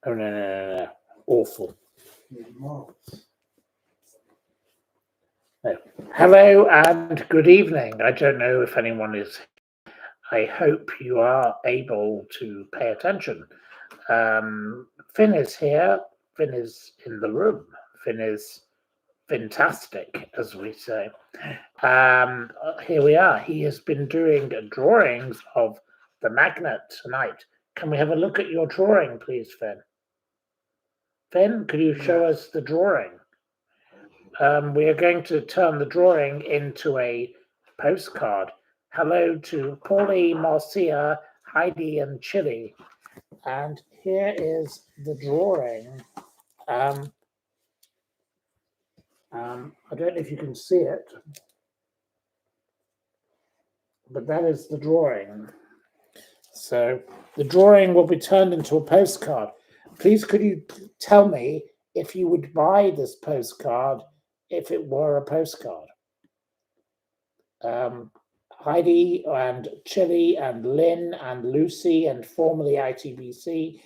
Oh, no. Awful. No. Hello and good evening. I don't know if anyone is. I hope you are able to pay attention. Finn is here. Finn is in the room. Finn is fantastic, as we say. Here we are. He has been doing drawings of the magnet tonight. Can we have a look at your drawing, please, Finn? Finn, could you show us the drawing? We are going to turn the drawing into a postcard. Hello to Paulie, Marcia, Heidi, and Chili. And here is the drawing. I don't know if you can see it, but that is the drawing. So the drawing will be turned into a postcard. Please, could you tell me if you would buy this postcard if it were a postcard? Heidi and Chili and Lynn and Lucy and formerly ITBC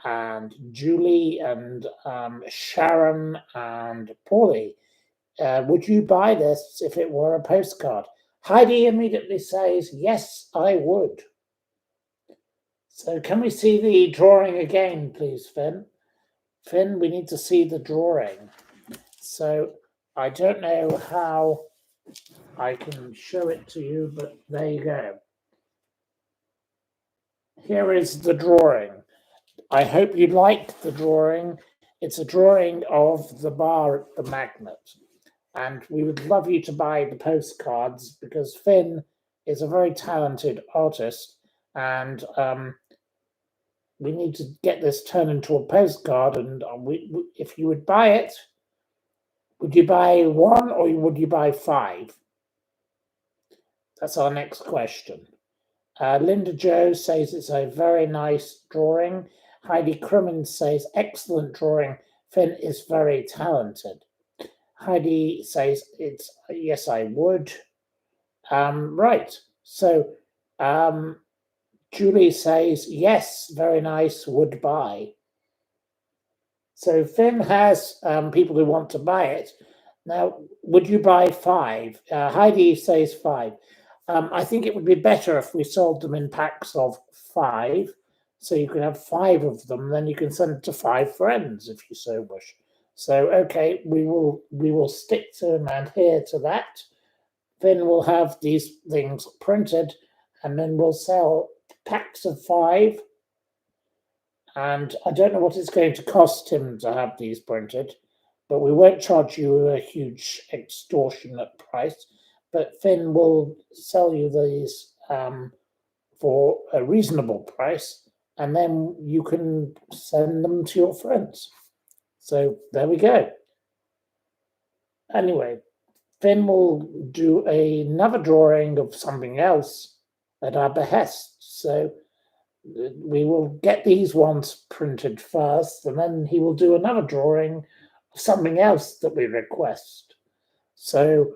and Julie and Sharon and Paulie. Would you buy this if it were a postcard? Heidi immediately says, yes, I would. So can we see the drawing again, please, Finn? Finn, we need to see the drawing. So I don't know how I can show it to you, but there you go. Here is the drawing. I hope you liked the drawing. It's a drawing of the bar at the magnet. And we would love you to buy the postcards because Finn is a very talented artist and we need to get this turned into a postcard. And if you would buy it, would you buy one or would you buy 5? That's our next question. Linda Jo says it's a very nice drawing. Heidi Crimmins says, excellent drawing. Finn is very talented. Heidi says, it's yes, I would. Right. So Julie says, yes, very nice, would buy. So Finn has people who want to buy it. Now, would you buy 5? Heidi says 5. I think it would be better if we sold them in packs of 5. So you could have 5 of them, then you can send it to 5 friends if you so wish. So, okay, we will stick to and adhere to that. Then we'll have these things printed and then we'll sell packs of 5. And I don't know what it's going to cost him to have these printed, but we won't charge you a huge extortionate price. But Finn will sell you these for a reasonable price, and then you can send them to your friends. So there we go. Anyway, Finn will do another drawing of something else at our behest. So we will get these ones printed first, and then he will do another drawing of something else that we request. So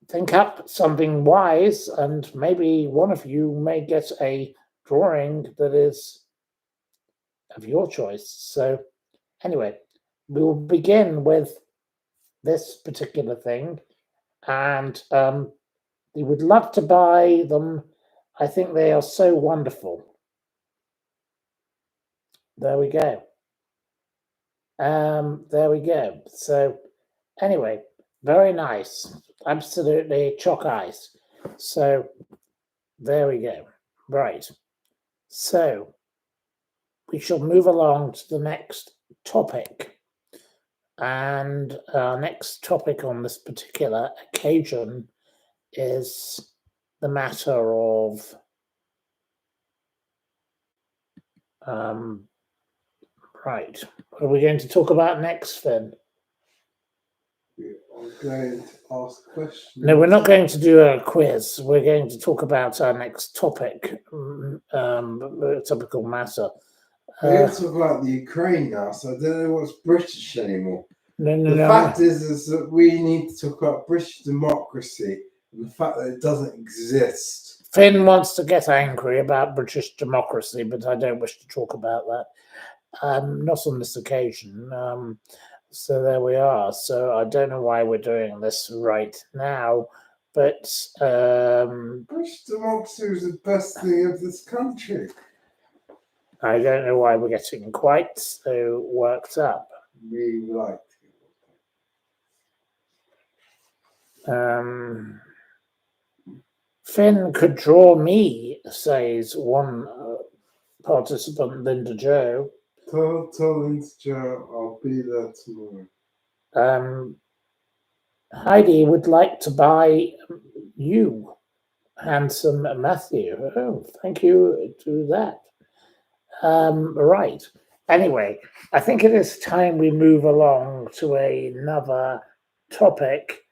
think up something wise, and maybe one of you may get a drawing that is of your choice. So anyway, we will begin with this particular thing, and we would love to buy them. I think they are so wonderful. There we go. There we go. So anyway, very nice. Absolutely chalk ice. So there we go. Right. So we shall move along to the next topic. And our next topic on this particular occasion is the matter of right. What are we going to talk about next, Finn? I'm going to ask questions. No, we're not going to do a quiz. We're going to talk about our next topic, topical matter. We're going to talk about the Ukraine now, so I don't know what's British anymore. No. The fact is that we need to talk about British democracy and the fact that it doesn't exist. Finn wants to get angry about British democracy, but I don't wish to talk about that. Not on this occasion. So there we are. So I don't know why we're doing this right now, but British democracy is the best thing of this country. I don't know why we're getting quite so worked up. We like Finn could draw me, says one participant, Linda Joe. Tell Linda Joe I'll be there tomorrow. Heidi would like to buy you, handsome Matthew. Oh, thank you to that. Right. Anyway, I think it is time we move along to another topic,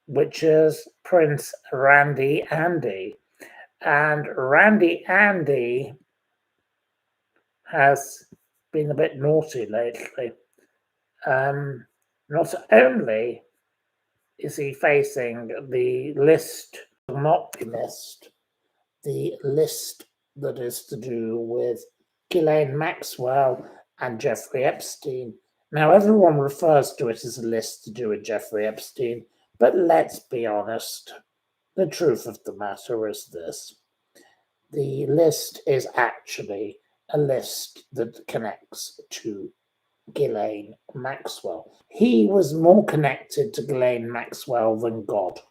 which is Prince Randy Andy. And Randy Andy has been a bit naughty lately. Not only is he facing the list, not the list that is to do with Ghislaine Maxwell and Jeffrey Epstein. Now, everyone refers to it as a list to do with Jeffrey Epstein, but let's be honest. The truth of the matter is this. The list is actually a list that connects to Ghislaine Maxwell. He was more connected to Ghislaine Maxwell than God.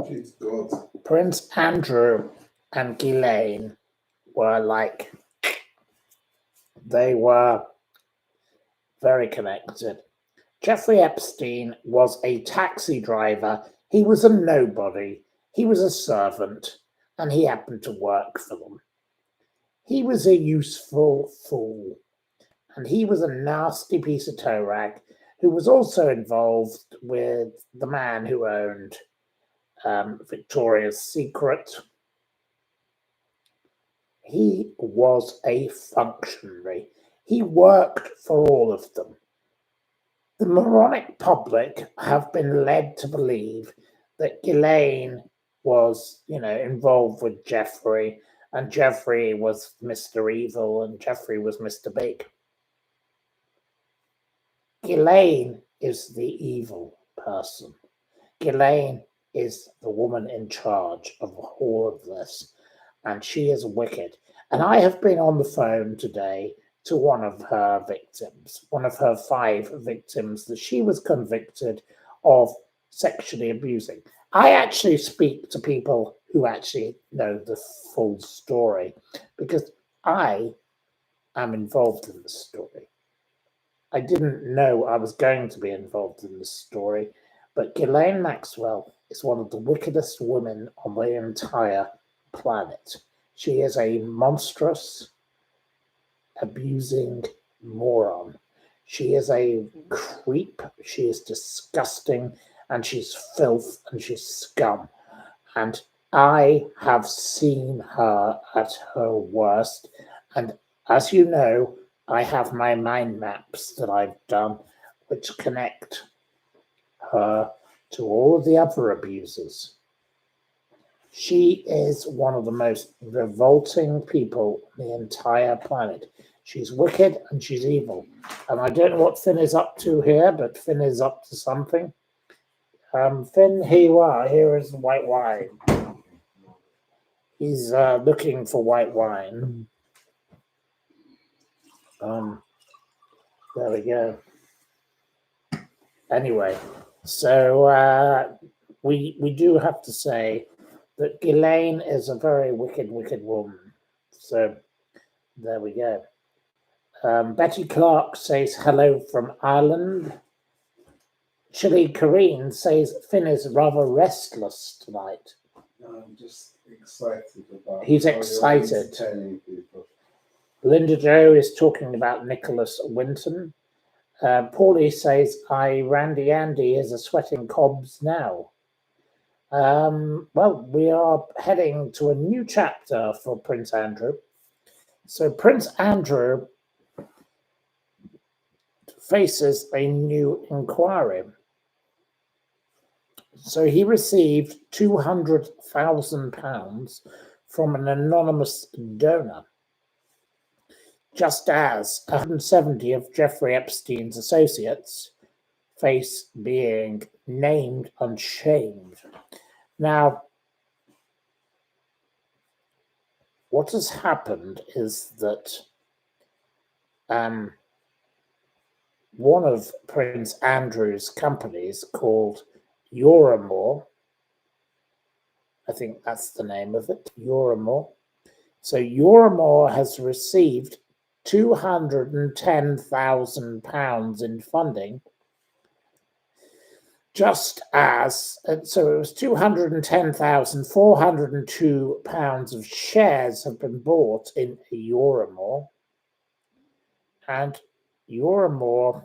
She's God. Prince Andrew and Ghislaine were like, they were very connected. Jeffrey Epstein was a taxi driver. He was a nobody. He was a servant, and he happened to work for them. He was a useful fool, and he was a nasty piece of toe rag who was also involved with the man who owned Victoria's Secret. He was a functionary. He worked for all of them. The moronic public have been led to believe that Ghislaine was, involved with Jeffrey, and Jeffrey was Mr. Evil, and Jeffrey was Mr. Big. Ghislaine is the evil person. Ghislaine is the woman in charge of all of this, and she is wicked. And I have been on the phone today to one of her victims, one of her 5 victims that she was convicted of sexually abusing. I actually speak to people who actually know the full story because I am involved in the story. I didn't know I was going to be involved in this story, but Ghislaine Maxwell is one of the wickedest women on the entire planet. She is a monstrous, abusing moron. She is a creep. She is disgusting, and she's filth, and she's scum. And I have seen her at her worst. And as you know, I have my mind maps that I've done, which connect her to all of the other abusers. She is one of the most revolting people on the entire planet. She's wicked and she's evil. And I don't know what Finn is up to here, but Finn is up to something. Finn, here you are. Here is white wine. He's looking for white wine. There we go. Anyway, so we do have to say that Ghislaine is a very wicked, wicked woman. So there we go. Betty Clark says hello from Ireland. Chili Kareen says Finn is rather restless tonight. I'm just excited about. He's excited. Linda Joe is talking about Nicholas Winton. Paulie says, Randy Andy is a sweating cobs now. Well, we are heading to a new chapter for Prince Andrew. So Prince Andrew faces a new inquiry. So he received £200,000 from an anonymous donor, just as 170 of Jeffrey Epstein's associates face being named and shamed. Now, what has happened is that one of Prince Andrew's companies called Euramore, I think that's the name of it, Euramore. So Euramore has received £210,000 in funding, just as, so it was £210,402 of shares have been bought in Euramore. And Euramore,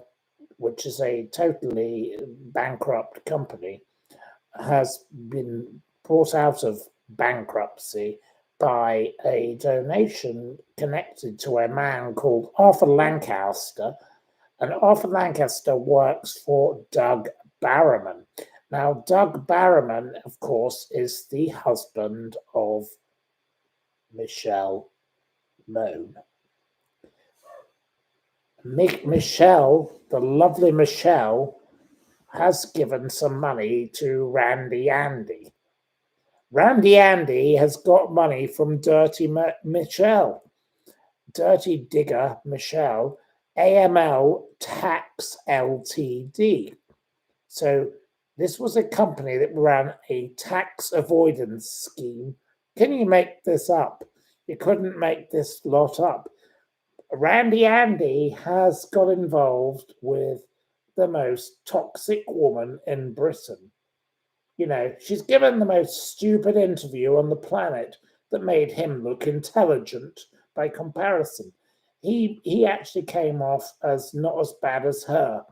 which is a totally bankrupt company, has been brought out of bankruptcy by a donation connected to a man called Arthur Lancaster. And Arthur Lancaster works for Doug Barrowman. Now, Doug Barrowman, of course, is the husband of Michelle Mone. Michelle, the lovely Michelle, has given some money to Randy Andy. Randy Andy has got money from Dirty Michelle, Dirty Digger Michelle, AML Tax Ltd. So this was a company that ran a tax avoidance scheme. Can you make this up? You couldn't make this lot up. Randy Andy has got involved with the most toxic woman in Britain. You know, she's given the most stupid interview on the planet that made him look intelligent by comparison. He actually came off as not as bad as her.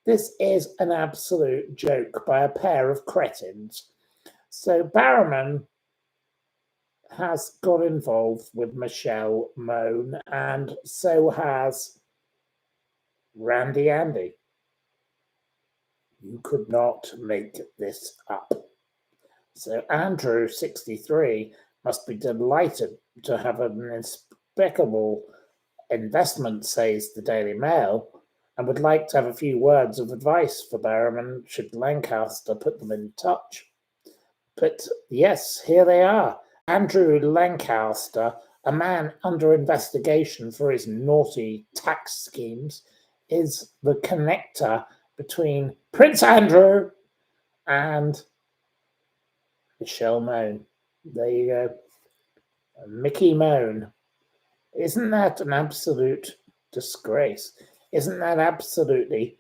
This is an absolute joke by a pair of cretins. So Barrowman has got involved with Michelle Mone, and so has Randy Andy. You could not make this up. So Andrew, 63, must be delighted to have an impeccable investment, says the Daily Mail, and would like to have a few words of advice for Barrowman should Lancaster put them in touch. But yes, here they are. Andrew Lancaster, a man under investigation for his naughty tax schemes, is the connector between Prince Andrew and Michelle Mone. There you go. Mickey Mone. Isn't that an absolute disgrace? Isn't that absolutely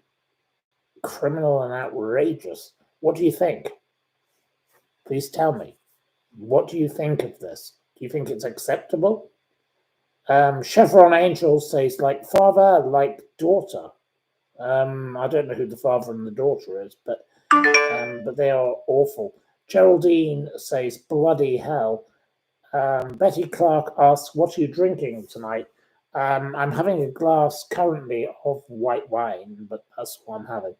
criminal and outrageous? What do you think? Please tell me. What do you think of this? Do you think it's acceptable? Chevron Angel says, like father, like daughter. I don't know who the father and the daughter is, but they are awful. Geraldine says, bloody hell. Betty Clark asks, what are you drinking tonight? I'm having a glass currently of white wine, but that's what I'm having.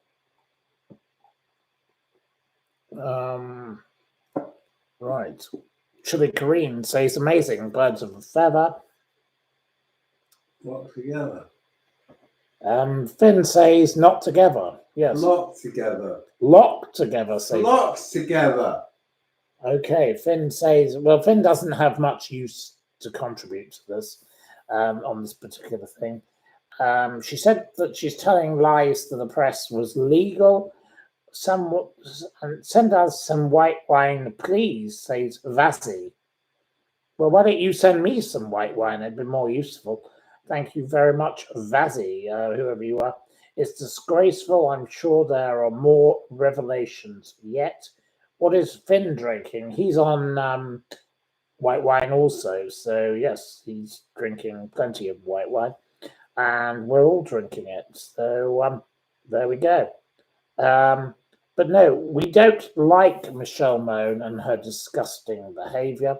Right. Chili Kareem says, amazing, birds of a feather. Locked together. Finn says, not together. Yes. Locked together. Locked together, says. Locked together. Okay, Finn says, well, Finn doesn't have much use to contribute to this on this particular thing. She said that she's telling lies to the press was legal. Send us some white wine, please, says Vazzy. Well, why don't you send me some white wine? It'd be more useful. Thank you very much, Vazzy, whoever you are. It's disgraceful. I'm sure there are more revelations yet. What is Finn drinking? He's on white wine also. So, yes, he's drinking plenty of white wine. And we're all drinking it. So, there we go. But no, we don't like Michelle Mone and her disgusting behavior.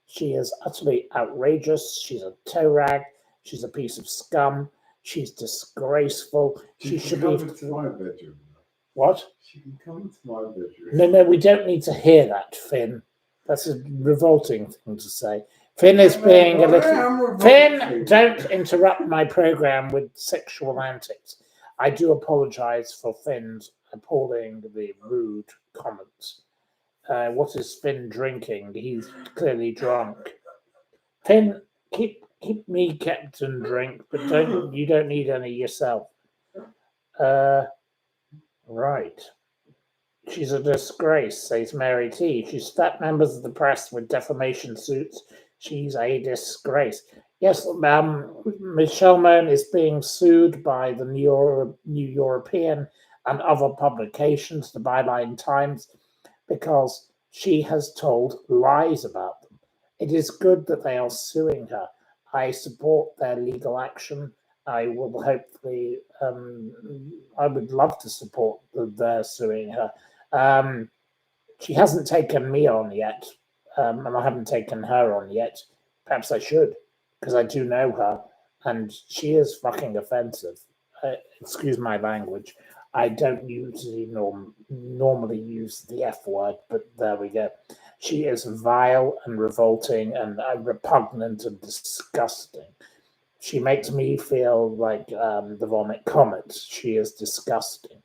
She is utterly outrageous. She's a toe rag. She's a piece of scum. She's disgraceful. She should be to my bedroom. What? She can come into my bedroom. No, we don't need to hear that, Finn. That's a revolting thing to say. Finn is being a little... Finn, don't interrupt my program with sexual antics. I do apologise for Finn's appallingly rude comments. What is Finn drinking? He's clearly drunk. Finn, keep me kept and drink, but you don't need any yourself. Right. She's a disgrace, says Mary T. She slapped members of the press with defamation suits. She's a disgrace. Yes, Michelle Mone is being sued by the New European and other publications, the Byline Times, because she has told lies about them. It is good that they are suing her. I support their legal action. I will hopefully, I would love to support their suing her. She hasn't taken me on yet, and I haven't taken her on yet. Perhaps I should, because I do know her, and she is fucking offensive. Excuse my language. I don't usually normally use the F word, but there we go. She is vile and revolting and repugnant and disgusting. She makes me feel like the vomit comet. She is disgusting.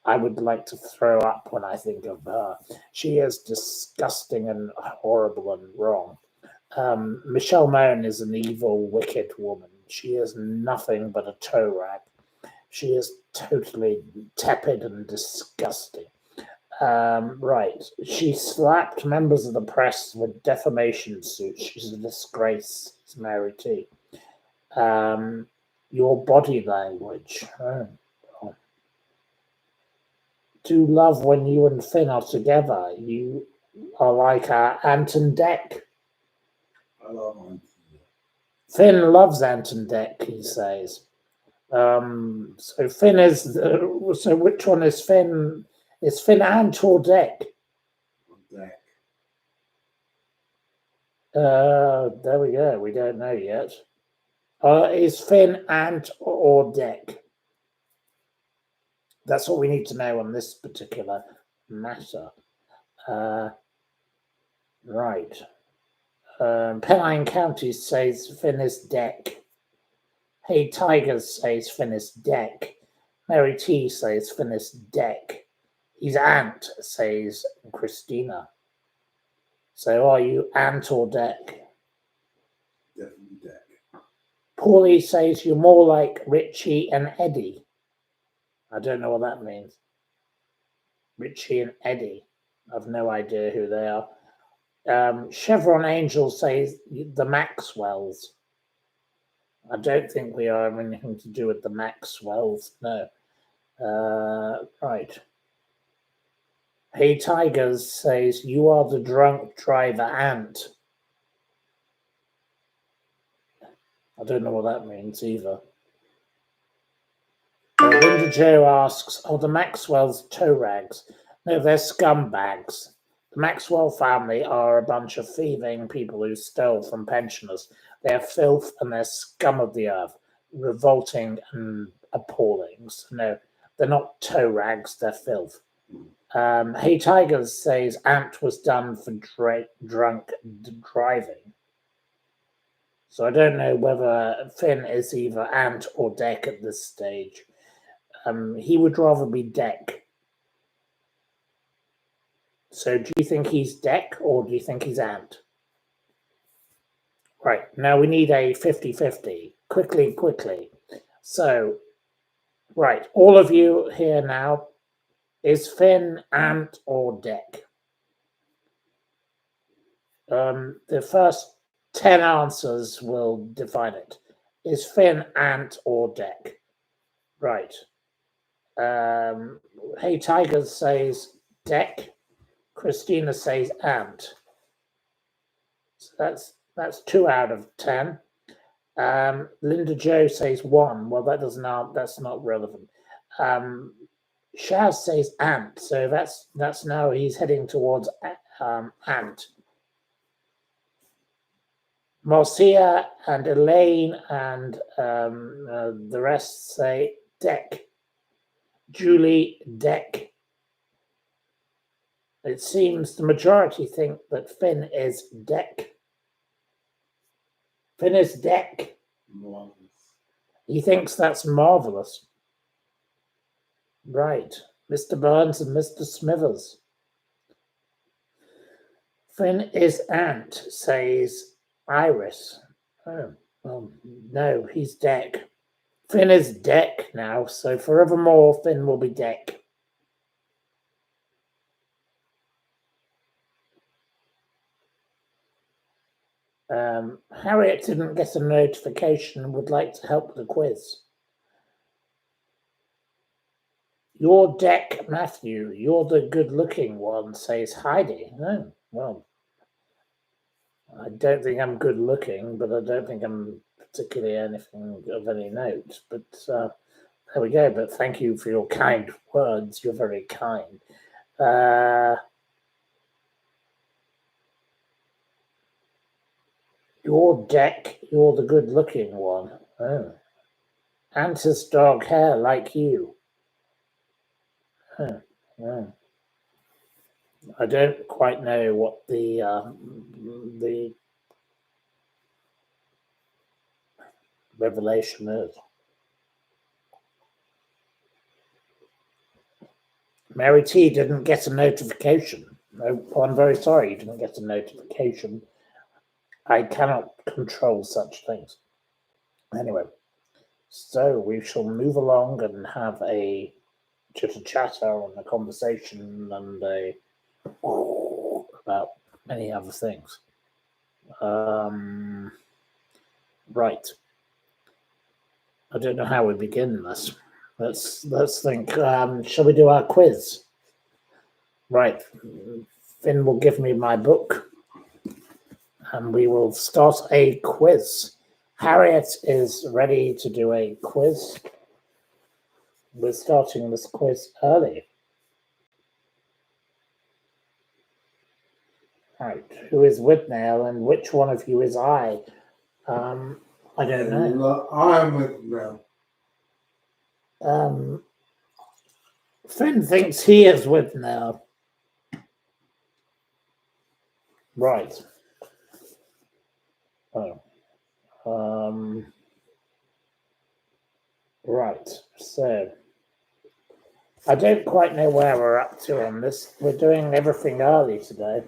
I would like to throw up when I think of her. She is disgusting and horrible and wrong. Michelle Mone is an evil, wicked woman. She is nothing but a toe rag. She is totally tepid and disgusting. Right. She slapped members of the press with defamation suits. She's a disgrace. It's Mary T. Your body language. Do love when you and Finn are together. You are like Ant and Dec. I love Ant. Finn loves Ant and Dec, he says. So Finn is... so which one is Finn? Is Finn Ant or Dec? Dec. There we go. We don't know yet. Is Finn Ant or Dec? That's what we need to know on this particular matter. Right. Pennine County says Finn is Dec. Hey Tigers says Finn is Dec. Mary T says Finn is Dec. He's Ant, says Christina. So are you Ant or Dec? Definitely Dec. Paulie says you're more like Richie and Eddie. I don't know what that means. Richie and Eddie. I've no idea who they are. Chevron Angel says the Maxwells. I don't think we are anything to do with the Maxwells. No. Right. Hey Tigers says you are the drunk driver Ant. I don't know what that means either. Linda Joe asks, the Maxwell's toe rags? No, they're scumbags. The Maxwell family are a bunch of thieving people who stole from pensioners. They're filth and they're scum of the earth, revolting and appalling. So no, they're not toe rags, they're filth. Hey Tigers says Ant was done for drunk driving. So I don't know whether Finn is either Ant or Dec at this stage. He would rather be Dec. So do you think he's Dec or do you think he's Ant? Right, now we need a 50-50. Quickly. So, right, all of you here now, is Finn Ant or Dec? The first 10 answers will define it. Is Finn Ant or Dec? Right. Hey Tigers says Dec. Christina says Ant. So that's 2 out of 10. Linda Joe says 1. Well, that's not relevant. Shaz says Ant. So that's now he's heading towards Ant. Marcia and Elaine and the rest say Dec. Julie, Dec. It seems the majority think that Finn is deck. Finn is deck. Marvelous. He thinks that's marvelous. Right. Mr. Burns and Mr. Smithers. Finn is ant, says Iris. Oh, well, no, he's deck. Finn is deck now, so forevermore Finn will be deck. Harriet didn't get a notification and would like to help the quiz. You're deck, Matthew. You're the good-looking one, says Heidi. Oh, well, I don't think I'm good-looking, but I don't think I'm particularly anything of any note. But there we go. But thank you for your kind words. You're very kind. Your deck, you're the good-looking one. Oh. Ant has dark hair like you. Oh. I don't quite know what the revelation is. Mary T didn't get a notification. No, I'm very sorry you didn't get a notification. I cannot control such things. Anyway, so we shall move along and have a chitter-chatter and a conversation and about many other things. Right. I don't know how we begin this. Let's think. Shall we do our quiz? Right. Finn will give me my book, and we will start a quiz. Harriet is ready to do a quiz. We're starting this quiz early. Right. Who is Whitnail, and which one of you is I? I don't know. I'm with now. Finn thinks he is with now. Right. Oh. Right. So I don't quite know where we're up to on this. We're doing everything early today.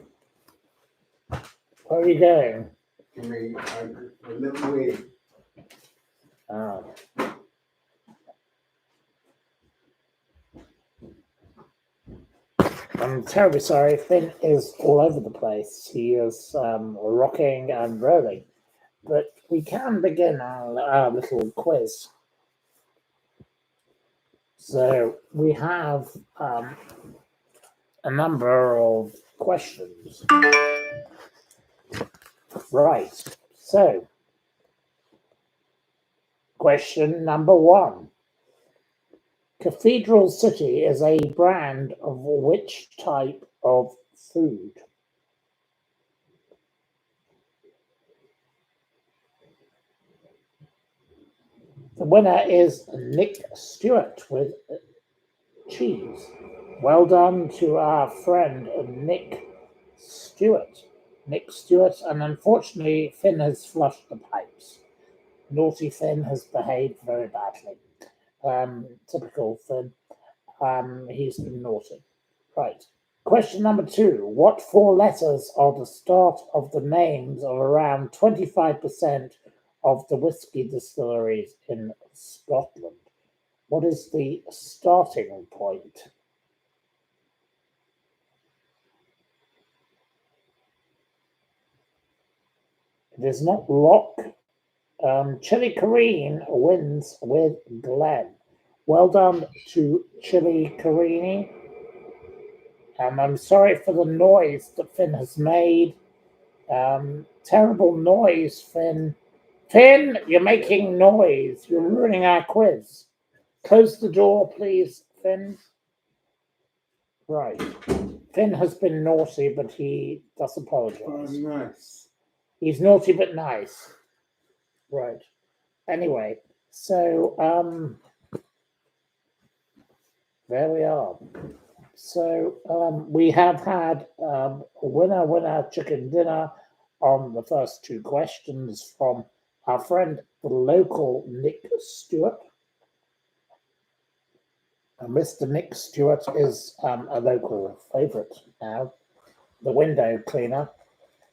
Where are you going? A little weird. Oh. I'm terribly sorry. Finn is all over the place. He is rocking and rolling. But we can begin our little quiz. So we have a number of questions. Right. So, question number 1. Cathedral City is a brand of which type of food? The winner is Nick Stewart with cheese. Well done to our friend Nick Stewart. Nick Stewart, and unfortunately Finn has flushed the pipes. Naughty Finn has behaved very badly. Typical Finn. He's been naughty. Right. Question number 2. What 4 letters are the start of the names of around 25% of the whiskey distilleries in Scotland? What is the starting point? It is not Lock. Chili Careen wins with Glen. Well done to Chili Carini. I'm sorry for the noise that Finn has made. Terrible noise, Finn. Finn, you're making noise. You're ruining our quiz. Close the door, please, Finn. Right. Finn has been naughty, but he does apologize. Oh, nice. He's naughty but nice. Right. Anyway, so there we are. So we have had winner chicken dinner on the first two questions from our friend, the local Nick Stewart. Mr. Nick Stewart is a local favourite now, the window cleaner.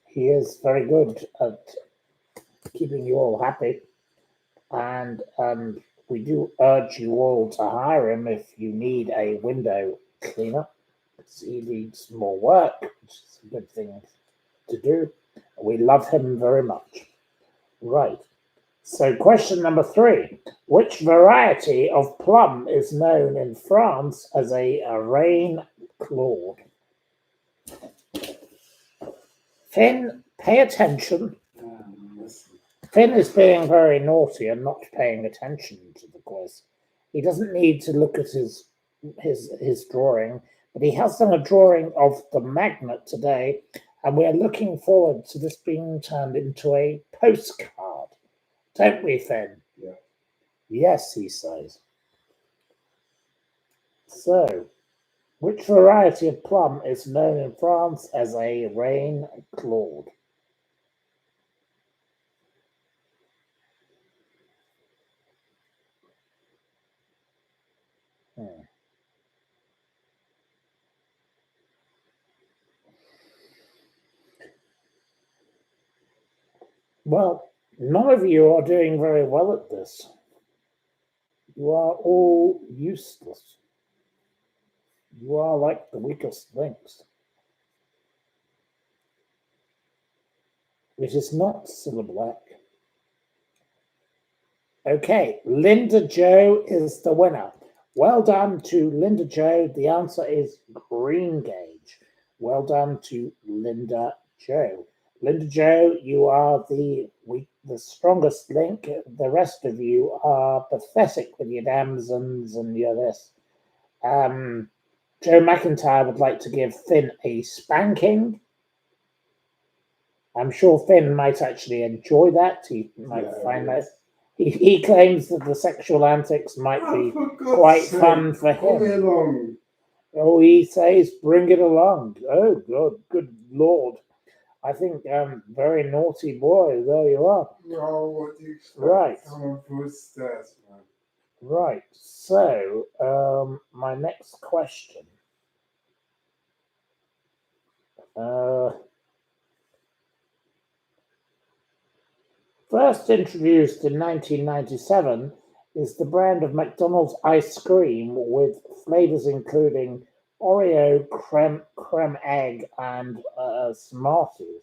He is very good at keeping you all happy, and we do urge you all to hire him if you need a window cleaner. He needs more work, which is a good thing to do. We love him very much. Right. So, question number 3. Which variety of plum is known in France as a rain claude? Finn, pay attention. Listen. Finn is being very naughty and not paying attention to the quiz. He doesn't need to look at his drawing, but he has done a drawing of the magnet today, and we are looking forward to this being turned into a postcard. Don't we, Finn? Yeah. Yes, he says. So, which variety of plum is known in France as a rain claude? Hmm. Well, none of you are doing very well at this. You are all useless. You are like the weakest links. It is not Cilla Black. Okay, Linda Joe is the winner. Well done to Linda Joe. The answer is green gauge. Well done to Linda Joe. Linda Joe, you are the strongest link. The rest of you are pathetic with your damsons and your this. Joe McIntyre would like to give Finn a spanking. I'm sure Finn might actually enjoy that. He might find that. He claims that the sexual antics might be quite fun for him. Along. Oh, he says, bring it along. Oh, good Lord. I think, very naughty boy. There you are. No, what do you expect? Right. Come on, footsteps, man. Right. So, my next question. First introduced in 1997 is the brand of McDonald's ice cream with flavors including Oreo, creme egg, and Smarties.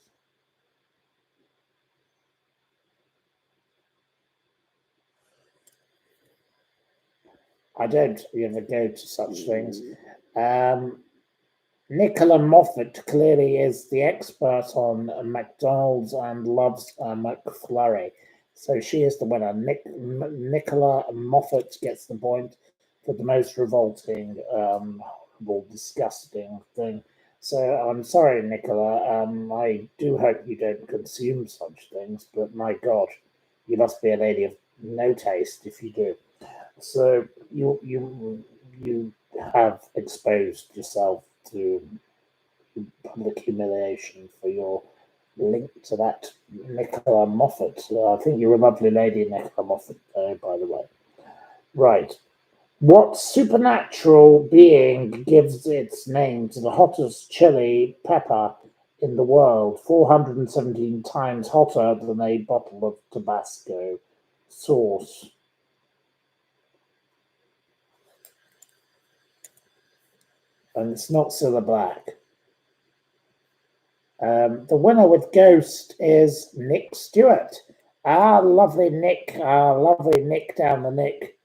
I don't ever go to such things. Nicola Moffat clearly is the expert on McDonald's and loves McFlurry. So she is the winner. Nicola Moffat gets the point for the most revolting, horrible, disgusting thing. So I'm sorry, Nicola. I do hope you don't consume such things, but my God, you must be a lady of no taste if you do. So you have exposed yourself to public humiliation for your link to that Nicola Moffat. I think you're a lovely lady, Nicola Moffat, by the way. Right. What supernatural being gives its name to the hottest chili pepper in the world, 417 times hotter than a bottle of Tabasco sauce? And it's not Cilla Black. The winner with Ghost is Nick Stewart. Lovely Nick. Lovely Nick down the Nick.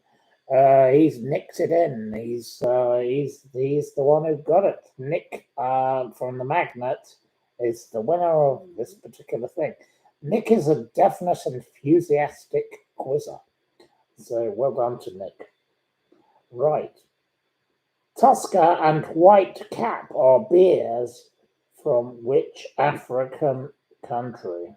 He's nicked it in. He's the one who got it. Nick from the Magnet is the winner of this particular thing. Nick is a definite enthusiastic quizzer. So well done to Nick. Right. Tusker and White Cap are beers from which African country?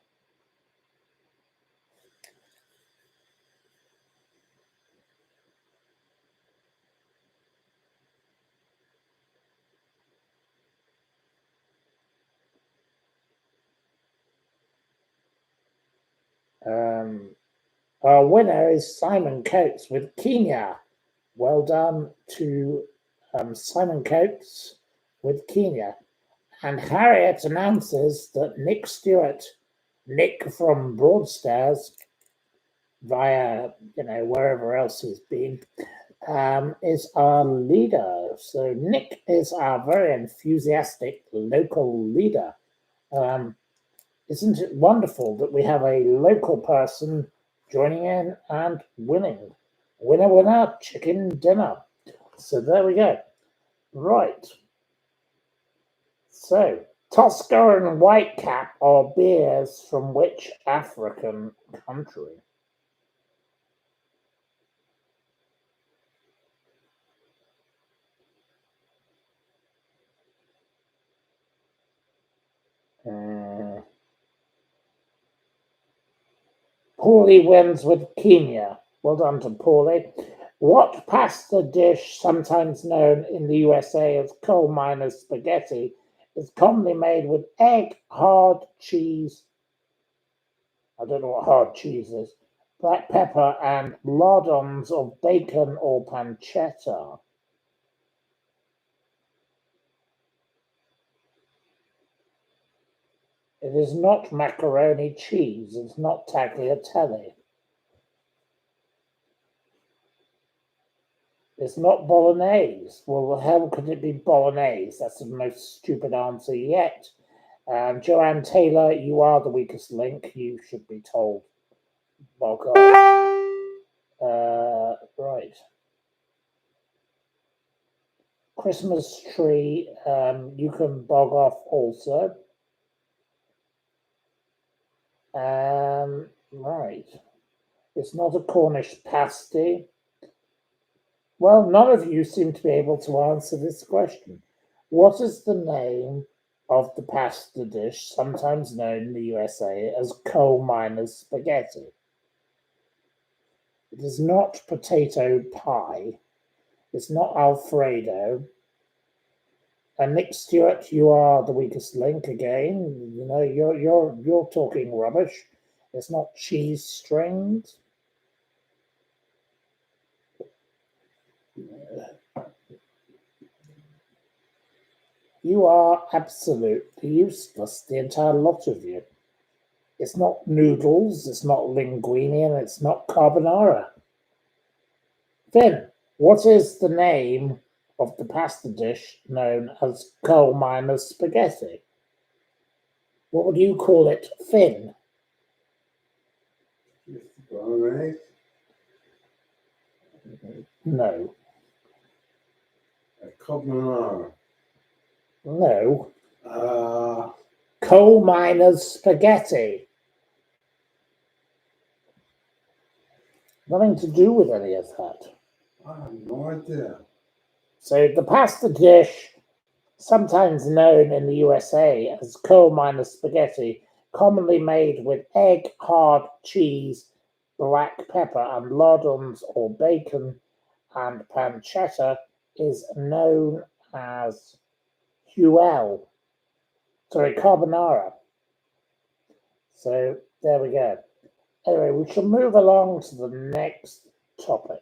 Our winner is Simon Coates with Kenya. Well done to Simon Coates with Kenya. And Harriet announces that Nick Stewart, Nick from Broadstairs, via wherever else he's been, is our leader. So Nick is our very enthusiastic local leader. Isn't it wonderful that we have a local person joining in and winning? Winner, winner, chicken dinner. So there we go. Right. So Tosca and Whitecap are beers from which African country? Paulie wins with Kenya. Well done to Paulie. What pasta dish, sometimes known in the USA as coal miners spaghetti, is commonly made with egg, hard cheese? I don't know what hard cheese is. Black pepper and lardons of bacon or pancetta. It is not macaroni cheese. It's not tagliatelle. It's not bolognese. Well, how could it be bolognese? That's the most stupid answer yet. Joanne Taylor, you are the weakest link. You should be told. Bog off. Right. Christmas tree, you can bog off also. Right. It's not a Cornish pasty. Well, none of you seem to be able to answer this question. What is the name of the pasta dish, sometimes known in the USA as coal miners spaghetti? It is not potato pie. It's not Alfredo. And Nick Stewart, you are the weakest link again. You're talking rubbish. It's not cheese strings. You are absolutely useless, the entire lot of you. It's not noodles, it's not linguine, and it's not carbonara. Finn, what is the name of the pasta dish known as coal miners spaghetti? What would you call it, Finn? Bolognese? No. Carbonara? No. Uh, Coal miners spaghetti. Nothing to do with any of that. I have no idea. So the pasta dish, sometimes known in the USA as coal miners spaghetti, commonly made with egg, hard cheese, black pepper, and lardons or bacon and pancetta, is known as carbonara. So there we go. Anyway, we shall move along to the next topic.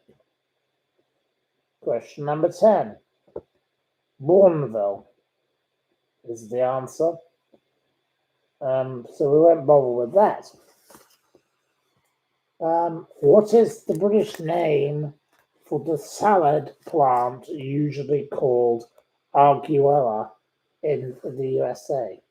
Question number 10. Bourneville is the answer. So we won't bother with that. What is the British name for the salad plant usually called arguella in the USA?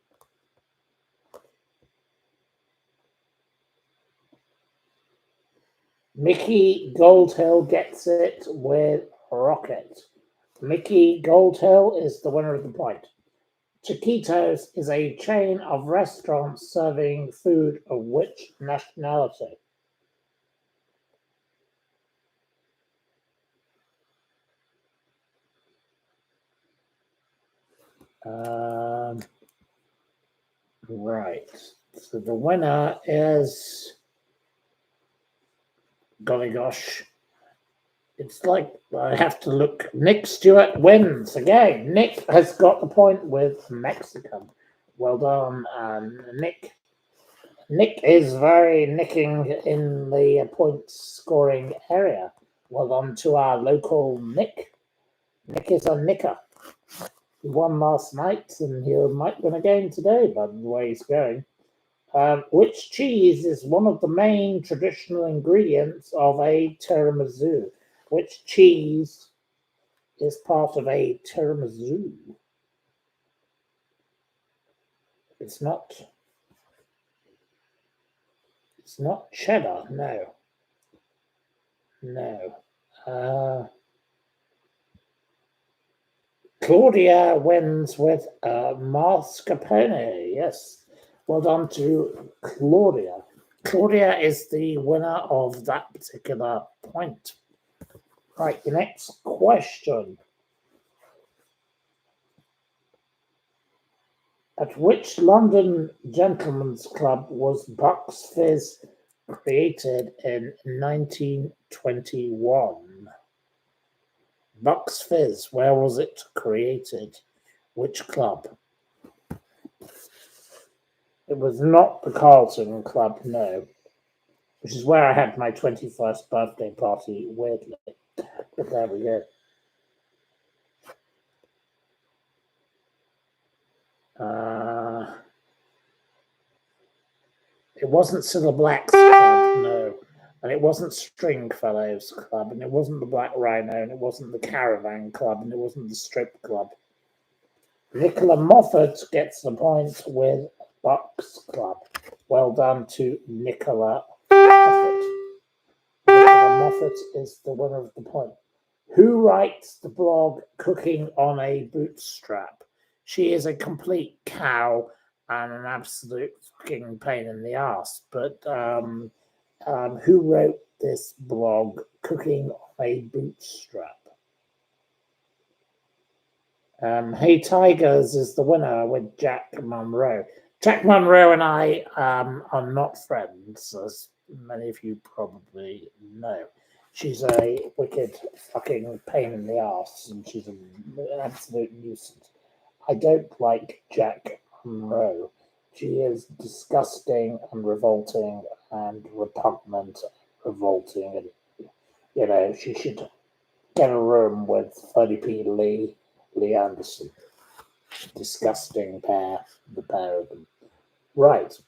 Mickey Goldhill gets it with Rocket. Mickey Goldhill is the winner of the point. Chiquitos is a chain of restaurants serving food of which nationality? Right. So the winner is, golly gosh, it's like I have to look. Nick Stewart wins again. Nick has got the point with Mexican. Well done, Nick. Nick is very nicking in the point scoring area. Well done to our local Nick. Nick is a nicker. He won last night and he might win again today by the way he's going. Which cheese is one of the main traditional ingredients of a tiramisu? Which cheese is part of a tiramisu? It's not cheddar, no. Claudia wins with mascarpone. Yes, well done to Claudia. Claudia is the winner of that particular point. Right, the next question. At which London gentlemen's club was Bucks Fizz created in 1921? Bucks Fizz, where was it created? Which club? It was not the Carlton Club, no. Which is where I had my 21st birthday party, weirdly. But there we go. It wasn't Cilla Black's club, no. And it wasn't Stringfellow's club, and it wasn't the Black Rhino, and it wasn't the Caravan Club, and it wasn't the Strip Club. Nicola Moffat gets the point with Bucks Club. Well done to Nicola Moffat. Nicola Moffat is the winner of the point. Who writes the blog Cooking on a Bootstrap? She is a complete cow and an absolute fucking pain in the ass. But who wrote this blog Cooking on a Bootstrap? Hey Tigers is the winner with Jack Monroe. Jack Monroe and I are not friends, as many of you probably know. She's a wicked fucking pain in the ass, and she's an absolute nuisance. I don't like Jack Monroe. She is disgusting and revolting and repugnant, revolting, and she should get a room with 30p Lee Anderson. Disgusting pair, the pair of them. Right.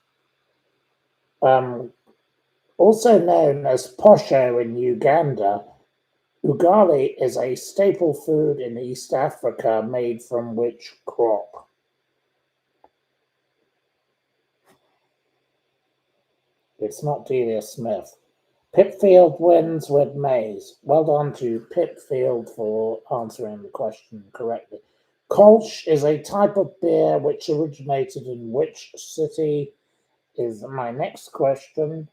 Also known as posho in Uganda, ugali is a staple food in East Africa made from which crop? It's not Delia Smith. Pipfield wins with maize. Well done to Pipfield for answering the question correctly. Kolsch is a type of beer which originated in which city is my next question.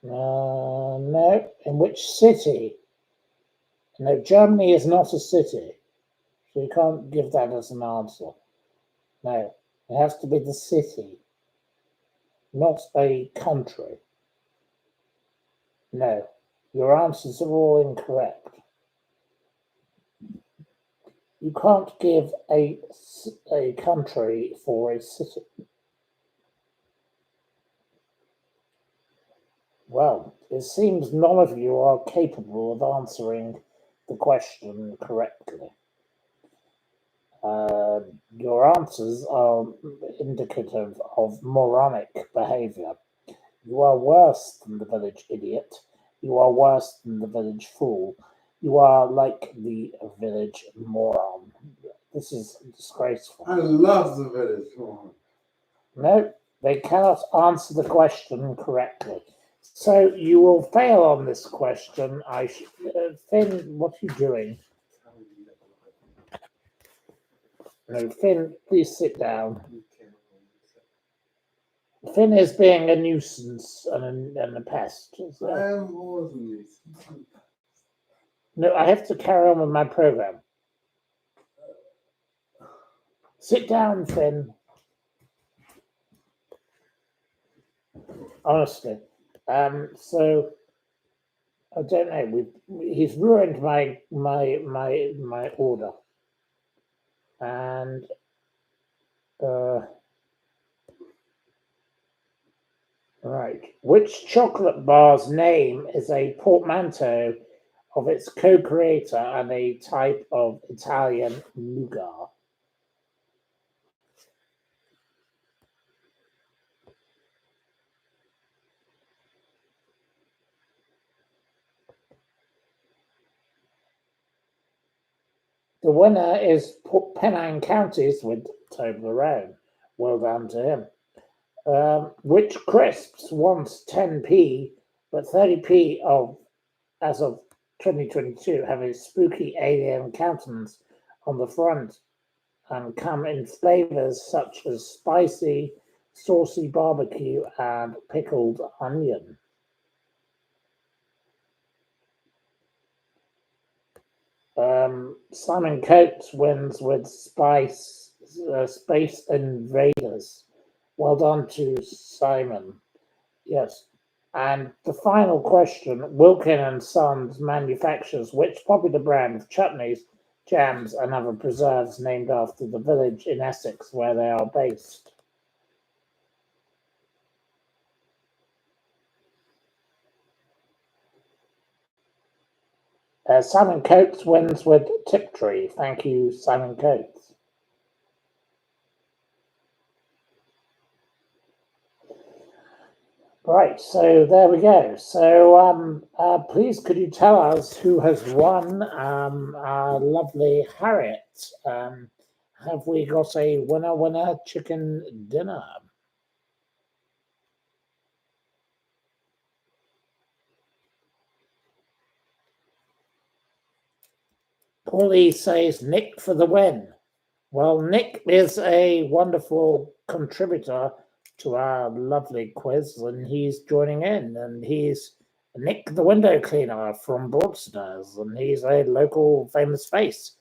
No, in which city? No, Germany is not a city, so you can't give that as an answer. No, it has to be the city, not a country. No, your answers are all incorrect. You can't give a country for a city. Well, it seems none of you are capable of answering the question correctly. Your answers are indicative of moronic behavior. You are worse than the village idiot. You are worse than the village fool. You are like the village moron. This is disgraceful. I love the village moron. No, they cannot answer the question correctly. So you will fail on this question. Finn, what are you doing? No, Finn, please sit down. Finn is being a nuisance and a pest. So. I am always a nuisance. No, I have to carry on with my program. Sit down, Finn. Honestly. So I don't know. He's ruined my order. And right, which chocolate bar's name is a portmanteau of its co-creator and a type of Italian nougat? The winner is Penang Counties with Toblerone. Well done to him. Which crisps once 10p, but 30p as of 2022 have a spooky alien countenance on the front and come in flavors such as spicy, saucy barbecue, and pickled onion. Simon Coates wins with Space Invaders. Well done to Simon. Yes. And the final question, Wilkin and Sons manufactures which popular brand of chutneys, jams, and other preserves named after the village in Essex where they are based? Simon Coates wins with Tiptree. Thank you, Simon Coates. Right, so there we go. So please could you tell us who has won our lovely Harriet? Have we got a winner chicken dinner? Paulie says Nick for the win. Well, Nick is a wonderful contributor to our lovely quiz, and he's joining in. And he's Nick the window cleaner from Broadstairs, and he's a local famous face.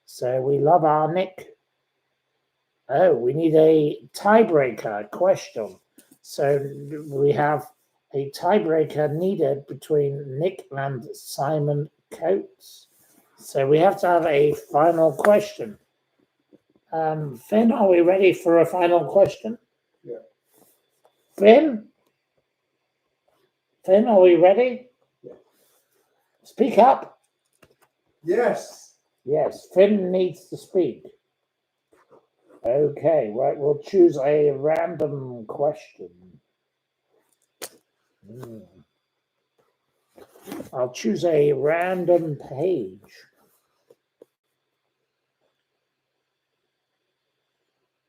So we love our Nick. Oh, we need a tiebreaker question. So we have a tiebreaker needed between Nick and Simon Coates. So we have to have a final question. Finn, are we ready for a final question? Yeah. Finn? Finn, are we ready? Yeah. Speak up. Yes. Yes, Finn needs to speak. Okay, right, we'll choose a random question. I'll choose a random page.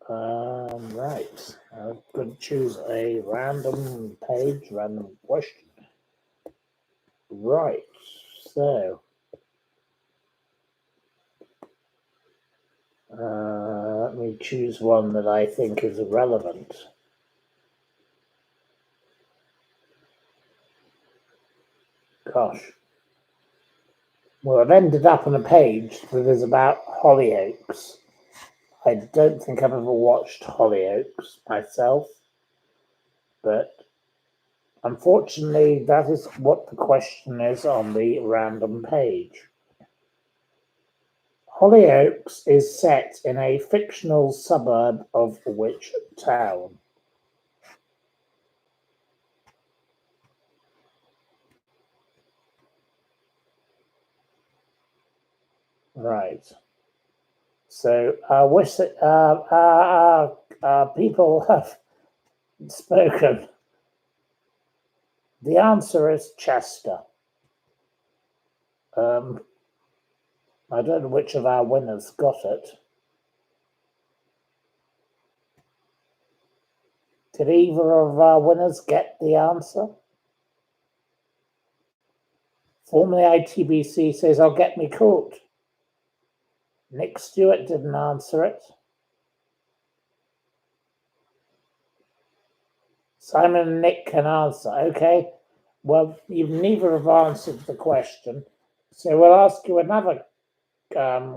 Right, I'm going to choose a random page, random question. Right, so let me choose one that I think is relevant. Gosh. Well, I've ended up on a page that is about Hollyoaks. I don't think I've ever watched Hollyoaks myself, but unfortunately, that is what the question is on the random page. Hollyoaks is set in a fictional suburb of which town? Right. So people have spoken. The answer is Chester. I don't know which of our winners got it. Did either of our winners get the answer? Formerly ITBC says, I'll get me caught. Nick Stewart didn't answer it. Simon and Nick can answer. Okay. Well, you've neither have answered the question. So we'll ask you another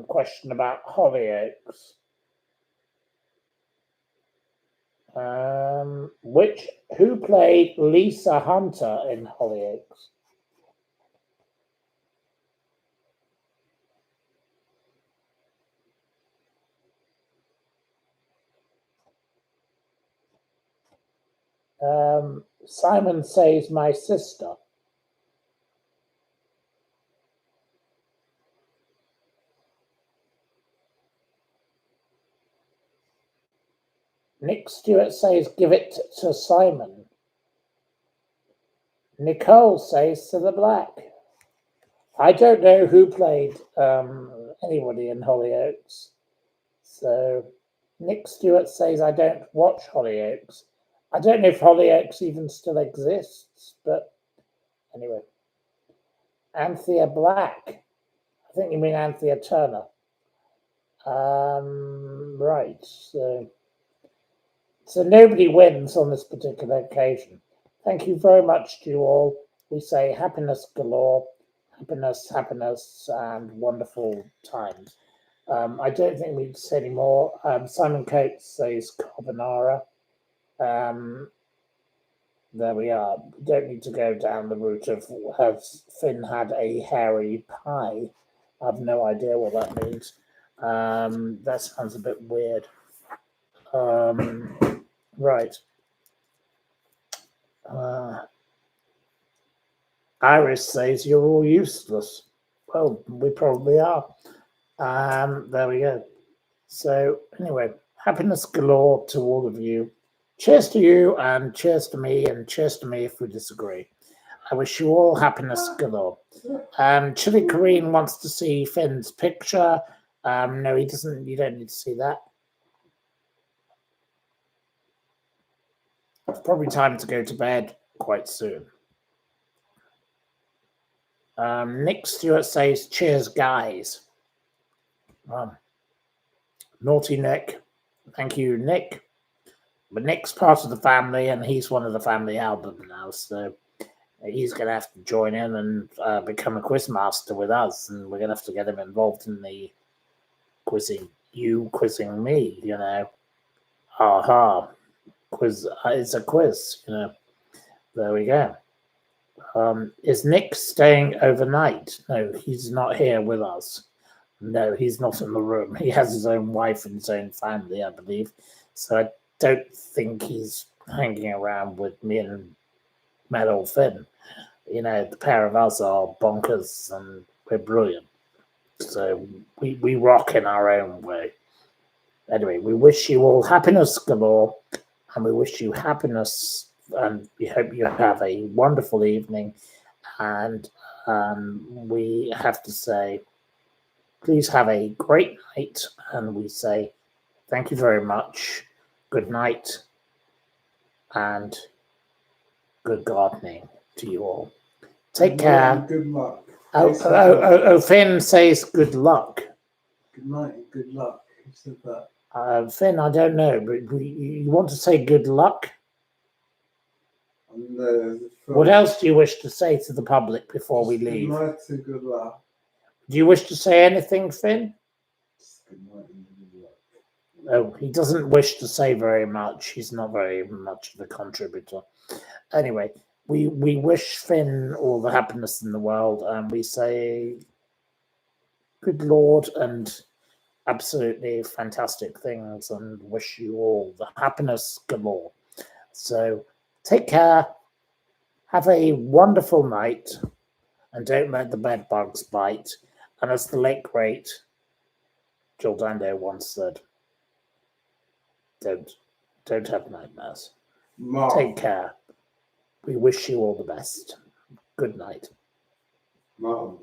question about Hollyoaks. Who played Lisa Hunter in Hollyoaks? Simon says my sister. Nick Stewart says give it to Simon. Nicole says to the Black. I don't know who played anybody in Hollyoaks. So Nick Stewart says I don't watch Hollyoaks. I don't know if Hollyoaks even still exists, but anyway. Anthea Black. I think you mean Anthea Turner. Right. So nobody wins on this particular occasion. Thank you very much to you all. We say happiness galore, happiness, and wonderful times. I don't think we need to say any more. Simon Coates says carbonara. There we are. We don't need to go down the route of has Finn had a hairy pie. I have no idea what that means. That sounds a bit weird. Right. Iris says you're all useless. Well, we probably are. There we go. So anyway, happiness galore to all of you. Cheers to you, and cheers to me if we disagree. I wish you all happiness galore. Chili Kareen wants to see Finn's picture. No, he doesn't. You don't need to see that. It's probably time to go to bed quite soon. Nick Stewart says, cheers, guys. Naughty Nick. Thank you, Nick. But Nick's part of the family, and he's one of the family album now, so he's going to have to join in and become a quiz master with us, and we're going to have to get him involved in the quizzing me, you know. Quiz. It's a quiz, you know. There we go. Is Nick staying overnight? No, he's not here with us. No, he's not in the room. He has his own wife and his own family, I believe. So I don't think he's hanging around with me and Metal Finn. You know, the pair of us are bonkers and we're brilliant. So we rock in our own way. Anyway, we wish you all happiness galore, and we wish you happiness, and we hope you have a wonderful evening. And we have to say, please have a great night, and we say thank you very much. Good night, and good gardening to you all. Take care. Good luck. Finn says good luck. Good night and good luck. Who said that? Finn, I don't know, but you want to say good luck? What else do you wish to say to the public before we leave? Good night and good luck. Do you wish to say anything, Finn? Good night and good luck. Oh, he doesn't wish to say very much. He's not very much of a contributor. Anyway, we wish Finn all the happiness in the world, and we say good Lord and absolutely fantastic things, and wish you all the happiness galore. So take care, have a wonderful night, and don't let the bed bugs bite. And as the late great Joel Dando once said, don't have nightmares. Mom. Take care. We wish you all the best. Good night. Mom.